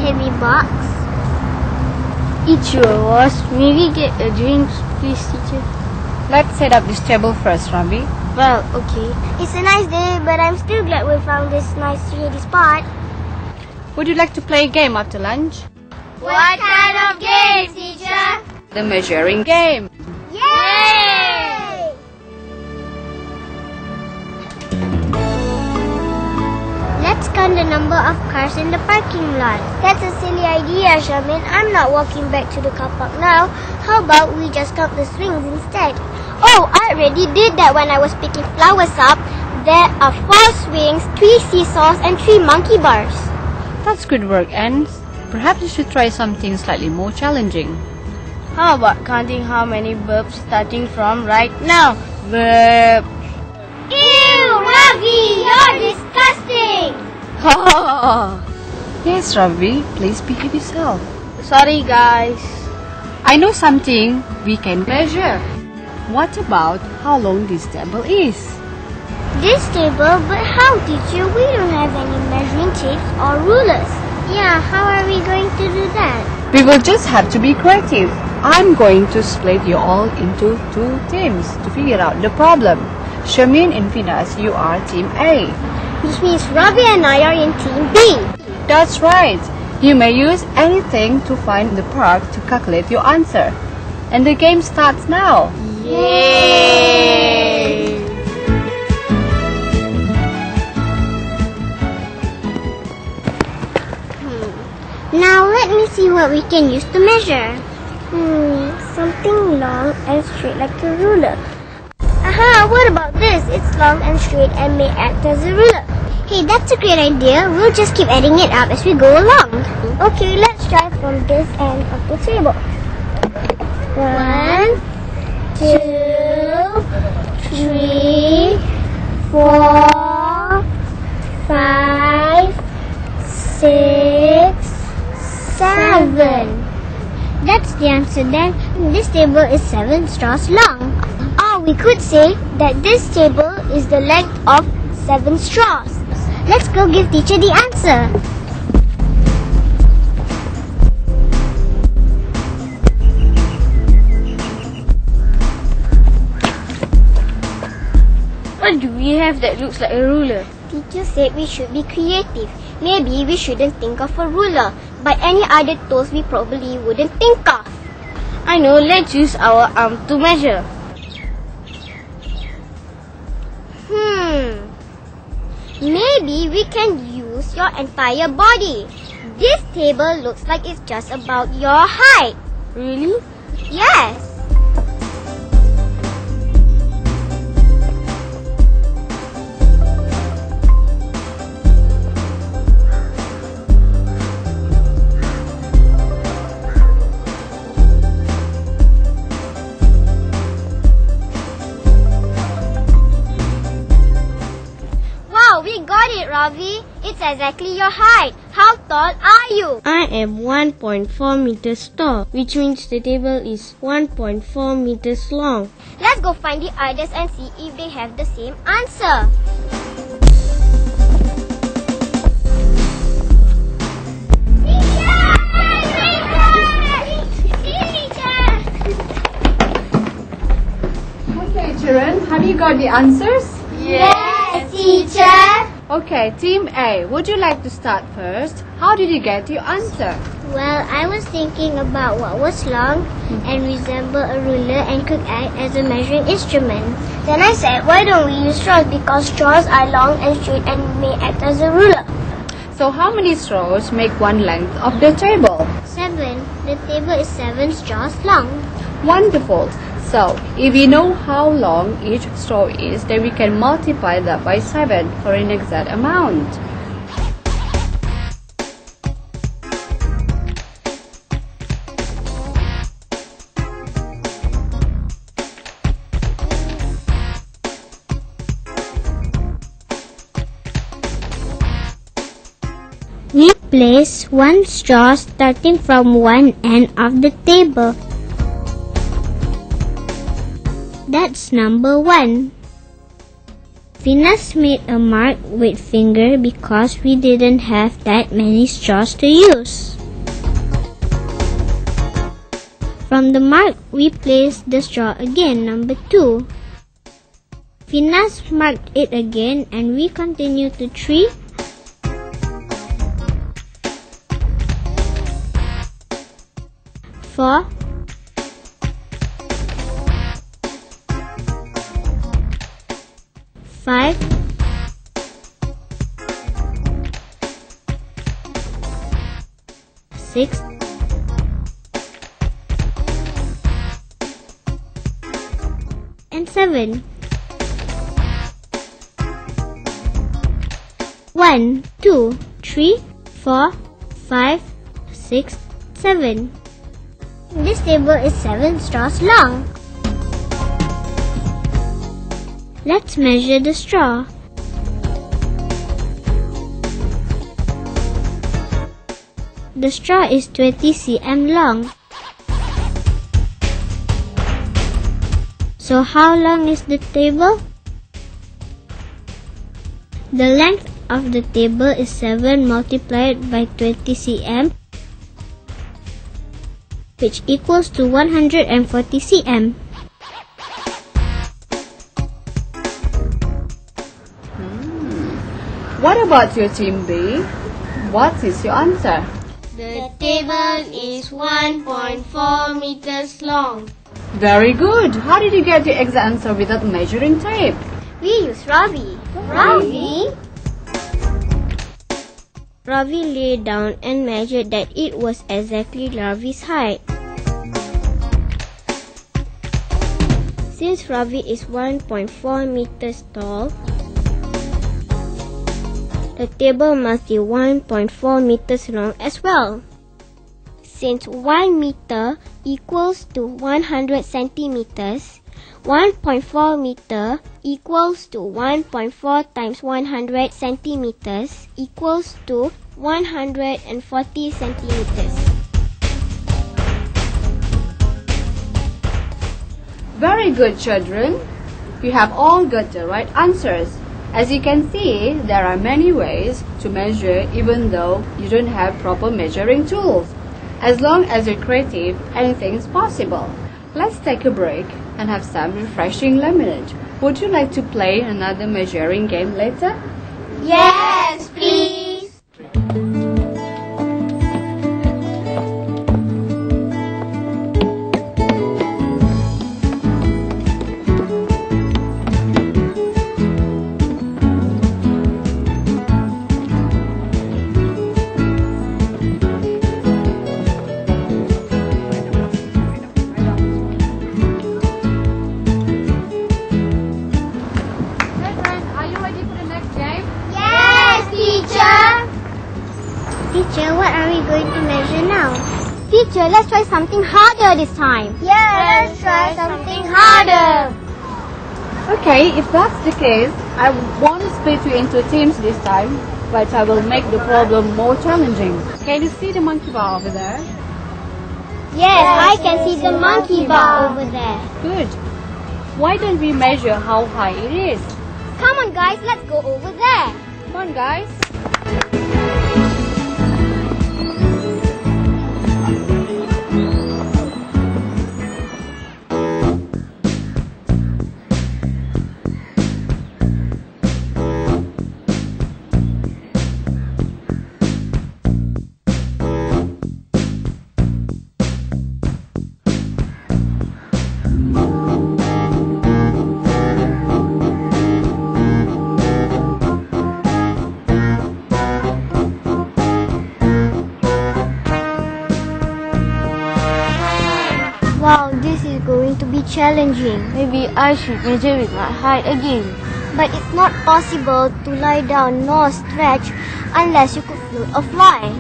heavy box. It sure was. May we get a drink, please, teacher? Let's set up this table first, Ravi. Well, okay. It's a nice day, but I'm still glad we found this nice shady spot. Would you like to play a game after lunch? What kind of games, teacher? The measuring game. Yay! Let's count the number of cars in the parking lot. That's a silly idea, Shamin. I'm not walking back to the car park now. How about we just count the swings instead? Oh, I already did that when I was picking flowers up. There are 4 swings, 3 seesaws, and 3 monkey bars. That's good work, Anne. Perhaps you should try something slightly more challenging. How about counting how many burps starting from right now? Burp. Ew, Ravi, you're disgusting! Yes, Ravi, please behave yourself. Sorry, guys. I know something we can measure. What about how long this table is? This table, but how, teacher? We don't have any measuring tapes or rulers. Yeah, how are we going to do that? We will just have to be creative. I'm going to split you all into 2 teams to figure out the problem. Shamin and Finas, you are team A. Which means Ravi and I are in team B. That's right. You may use anything to find the park to calculate your answer. And the game starts now. Yay! Now let me see what we can use to measure. Something long and straight like a ruler. Aha, what about this? It's long and straight and may act as a ruler. Hey, that's a great idea. We'll just keep adding it up as we go along. Okay, let's try from this end of the table. 1, 2, 3, 4, 5, 6, 7. That's the answer then. This table is 7 straws long. Or we could say that this table is the length of 7 straws. Let's go give teacher the answer. What do we have that looks like a ruler? Teacher said we should be creative. Maybe we shouldn't think of a ruler, but any other tools we probably wouldn't think of. I know, let's use our arm to measure. Maybe we can use your entire body. This table looks like it's just about your height. Really? Yes. We got it, Ravi. It's exactly your height. How tall are you? I am 1.4 meters tall, which means the table is 1.4 meters long. Let's go find the others and see if they have the same answer. Okay, children, have you got the answers? Yes, teacher. Okay, team A, would you like to start first? How did you get your answer? Well, I was thinking about what was long and resemble a ruler and could act as a measuring instrument. Then I said, why don't we use straws, because straws are long and straight and may act as a ruler. So how many straws make one length of the table? 7. The table is 7 straws long. Wonderful. So, if we know how long each straw is, then we can multiply that by 7 for an exact amount. We place 1 straw starting from one end of the table. That's number 1. Venus made a mark with finger because we didn't have that many straws to use. From the mark, we placed the straw again, number 2. Venus marked it again and we continue to 3, 4, 5, 6, 7. 1, 2, 3, 4, 5, 6, 7. This table is 7 straws long. Let's measure the straw. The straw is 20 cm long. So how long is the table? The length of the table is 7 multiplied by 20 cm, which equals to 140 cm. What about your team B? What is your answer? The table is 1.4 meters long. Very good. How did you get the exact answer without measuring tape? We use Ravi. Ravi? Ravi lay down and measured that it was exactly Ravi's height. Since Ravi is 1.4 meters tall, the table must be 1.4 meters long as well. Since 1 meter equals to 100 centimeters, 1.4 meter equals to 1.4 times 100 centimeters equals to 140 centimeters. Very good, children. You have all got the right answers. As you can see, there are many ways to measure even though you don't have proper measuring tools. As long as you're creative, anything is possible. Let's take a break and have some refreshing lemonade. Would you like to play another measuring game later? Yes, please. Teacher, what are we going to measure now? Teacher, let's try something harder this time. Yes, let's try something harder. Okay, if that's the case, I won't split you into teams this time, but I will make the problem more challenging. Can you see the monkey bar over there? Yes, I can see the monkey bar over there. Good. Why don't we measure how high it is? Come on guys, let's go over there. Come on, guys. Wow, this is going to be challenging. Maybe I should measure with my height again. But it's not possible to lie down nor stretch unless you could float or fly.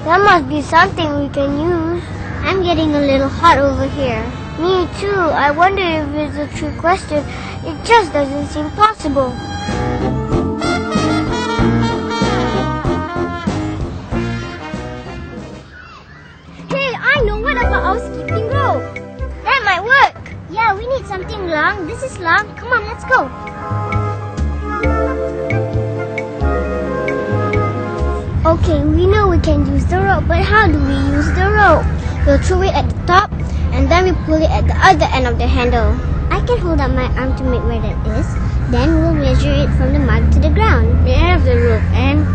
There must be something we can use. I'm getting a little hot over here. Me too. I wonder if it's a trick question. It just doesn't seem possible. Hey, I know. What about our skipping rope? That might work. Yeah, we need something long. This is long. Come on, let's go. Okay, we know we can use the rope, but how do we use the rope? We'll throw it at the top, and then we pull it at the other end of the handle. I can hold up my arm to make where that is. Then we'll measure it from the mud to the ground. We have the rope and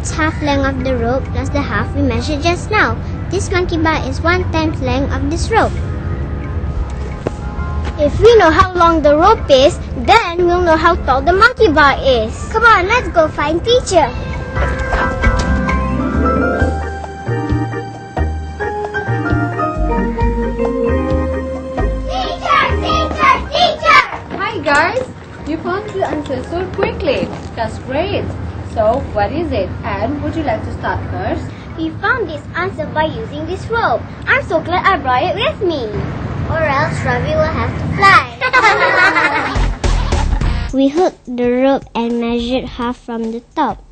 That's half length of the rope plus the half we measured just now. This monkey bar is 1/10 length of this rope. If we know how long the rope is, then we'll know how tall the monkey bar is. Come on, let's go find teacher. Teacher! Hi guys! You found the answer so quickly. That's great. So, what is it? And would you like to start first? We found this answer by using this rope. I'm so glad I brought it with me. Or else Ravi will have to fly. We hooked the rope and measured half from the top.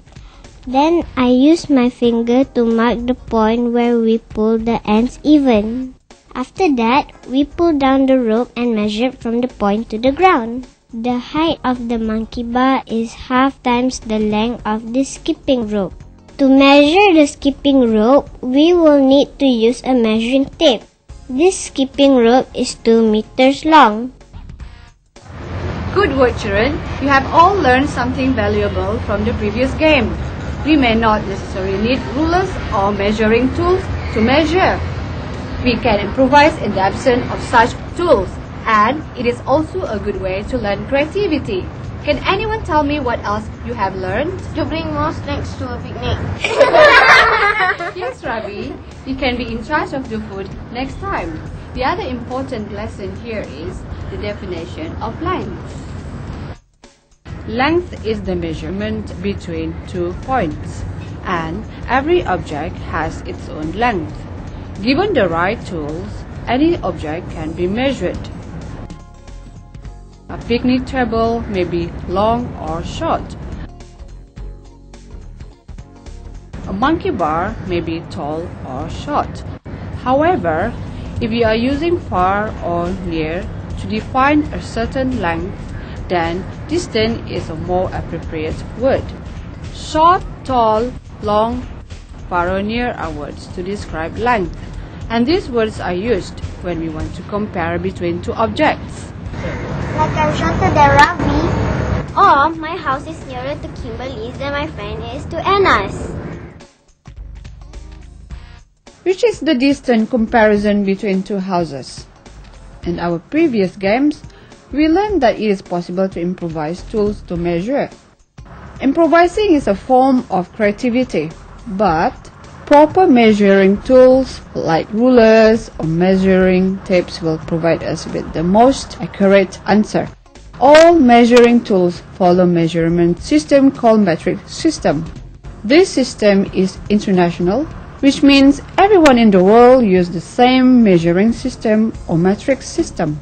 Then I used my finger to mark the point where we pulled the ends even. After that, we pulled down the rope and measured from the point to the ground. The height of the monkey bar is half times the length of the skipping rope. To measure the skipping rope, we will need to use a measuring tape. This skipping rope is 2 meters long. Good work, children. You have all learned something valuable from the previous game. We may not necessarily need rulers or measuring tools to measure. We can improvise in the absence of such tools. And it is also a good way to learn creativity. Can anyone tell me what else you have learned? To bring more snacks to a picnic. Yes, Ravi. You can be in charge of the food next time. The other important lesson here is the definition of length. Length is the measurement between 2 points, and every object has its own length. Given the right tools, any object can be measured. A picnic table may be long or short. A monkey bar may be tall or short. However, if you are using far or near to define a certain length, then distance is a more appropriate word. Short, tall, long, far or near are words to describe length, and these words are used when we want to compare between two objects. Like I'm shorter than Ravi. Or my house is nearer to Kimberly's than my friend is to Anna's. Which is the distance comparison between two houses? In our previous games, we learned that it is possible to improvise tools to measure. Improvising is a form of creativity, but proper measuring tools like rulers or measuring tapes will provide us with the most accurate answer. All measuring tools follow measurement system called metric system. This system is international, which means everyone in the world uses the same measuring system or metric system.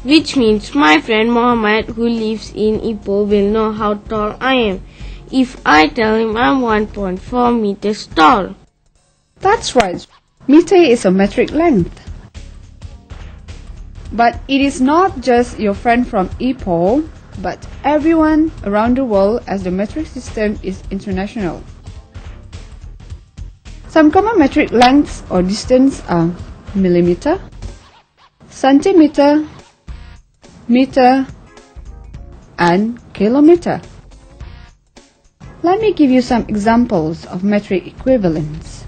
Which means my friend Mohammed, who lives in Ipoh, will know how tall I am if I tell him I'm 1.4 meters tall. That's right. Meter is a metric length. But it is not just your friend from Ipoh, but everyone around the world, as the metric system is international. Some common metric lengths or distance are millimeter, centimeter, meter, and kilometer. Let me give you some examples of metric equivalents.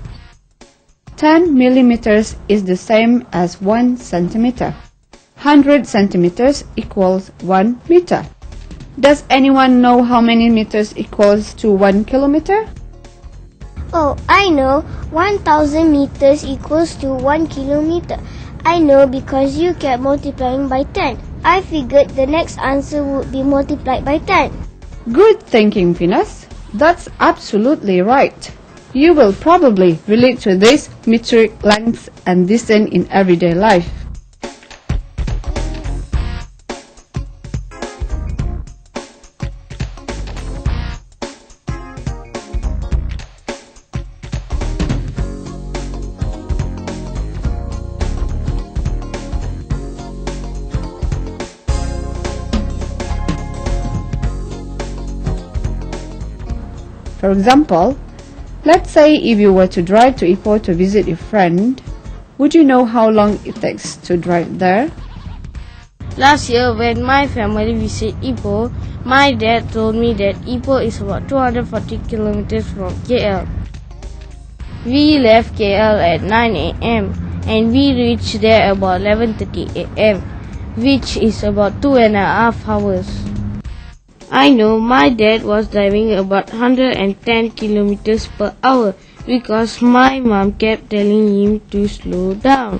10 millimeters is the same as 1 centimeter. 100 centimeters equals 1 meter. Does anyone know how many meters equals to 1 kilometer? Oh, I know. 1000 meters equals to 1 kilometer. I know because you kept multiplying by 10. I figured the next answer would be multiplied by 10. Good thinking, Venus. That's absolutely right. You will probably relate to this metric length and distance in everyday life. For example, let's say if you were to drive to Ipoh to visit your friend, would you know how long it takes to drive there? Last year, when my family visited Ipoh, my dad told me that Ipoh is about 240 kilometers from KL. We left KL at 9 a.m. and we reached there about 11:30 a.m., which is about 2.5 hours. I know my dad was driving about 110 kilometers per hour because my mom kept telling him to slow down.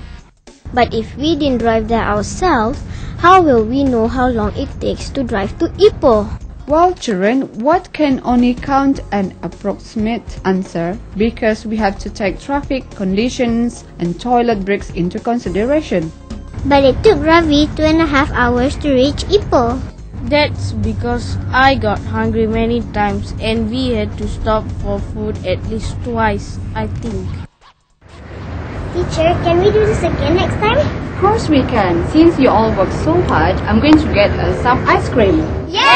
But if we didn't drive there ourselves, how will we know how long it takes to drive to Ipoh? Well, children, what can only count an approximate answer because we have to take traffic conditions and toilet breaks into consideration. But it took Ravi 2.5 hours to reach Ipoh. That's because I got hungry many times and we had to stop for food at least twice, I think. Teacher, can we do this again next time? Of course we can. Since you all worked so hard, I'm going to get us some ice cream. Yay!